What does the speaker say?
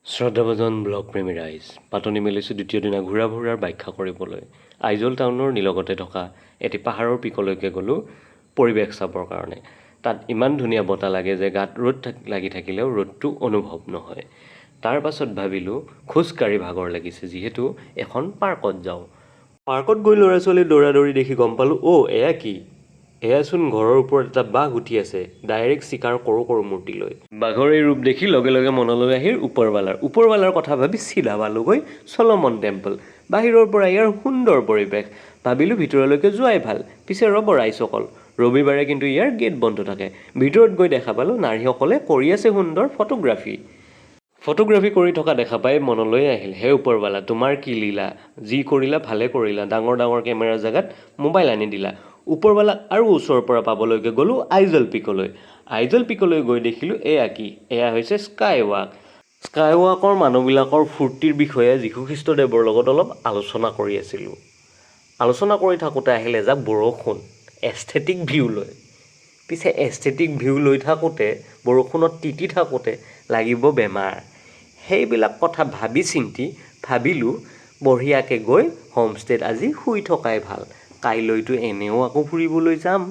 শ্ৰদ্ধাভাজন blog প্ৰেমী ৰাইজ, পাতনি মেলিছোঁ দ্বিতীয় দিনা ঘূৰা ফুৰাৰ ব্যাখ্যা কৰিবলৈ। আইজল টাউনৰ নিলগতে থকা এটি পাহাৰৰ পিকলৈকে গ'লোঁ পৰিৱেশ চাবৰ কাৰণে। তাত ইমান ধুনীয়া বতাহ লাগে যে গাত ৰ'দ লাগি থাকিলেও ৰ'দটো অনুভৱ নহয়। তাৰ পাছত ভাবিলোঁ খোজকাঢ়ি ভাগৰ লাগিছে যিহেতু এখন পাৰ্কত যাওঁ। পাৰ্কত গৈ ল'ৰা ছোৱালী দৌৰা-দৌৰি দেখি গম পালোঁ, এয়া কি? এয়াচোন ঘৰৰ ওপৰত এটা বাঘ উঠি আছে, ডাইৰেক্ট চিকাৰ কৰোঁ মূৰ্তি লৈ। বাঘৰ এই ৰূপ দেখি লগে লগে মনলৈ আহিল ওপৰৱালাৰ কথা ভাবি চিধা পালোগৈ চলমন টেম্পল। বাহিৰৰ পৰা ইয়াৰ সুন্দৰ পৰিৱেশ, ভাবিলোঁ ভিতৰলৈকে যোৱাই ভাল। পিছে ৰ'ব ৰাইজসকল, ৰবিবাৰে কিন্তু ইয়াৰ গেট বন্ধ থাকে। ভিতৰত গৈ দেখা পালোঁ নাৰীসকলে কৰি আছে সুন্দৰ ফটোগ্ৰাফী কৰি থকা দেখা পাই মনলৈ আহিল, হে ওপৰৱালা তোমাৰ কি লীলা, যি কৰিলা ভালে কৰিলা, ডাঙৰ ডাঙৰ কেমেৰাৰ জেগাত মোবাইল আনি দিলা। ওপৰৱালাক আৰু ওচৰৰ পৰা পাবলৈকে গ'লোঁ আইজল পিকলৈ গৈ দেখিলোঁ এয়া কি? এয়া হৈছে স্কাই ৱাকৰ মানুহবিলাকৰ ফূৰ্তিৰ বিষয়ে যীশুখ্ৰীষ্টদেৱৰ লগত অলপ আলোচনা কৰি আছিলোঁ। আলোচনা কৰি থাকোঁতে আহিল এজাক বৰষুণ এস্থেটিক ভিউ লৈ। পিছে এস্থেটিক ভিউ লৈ থাকোঁতে বৰষুণত তিতি থাকোঁতে লাগিব বেমাৰ। সেইবিলাক কথা ভাবি চিন্তি ভাবিলোঁ বঢ়িয়াকৈ গৈ হোমষ্টেত আজি শুই থকাই ভাল। কাইলৈতো এনেও আকৌ ফুৰিবলৈ যাম।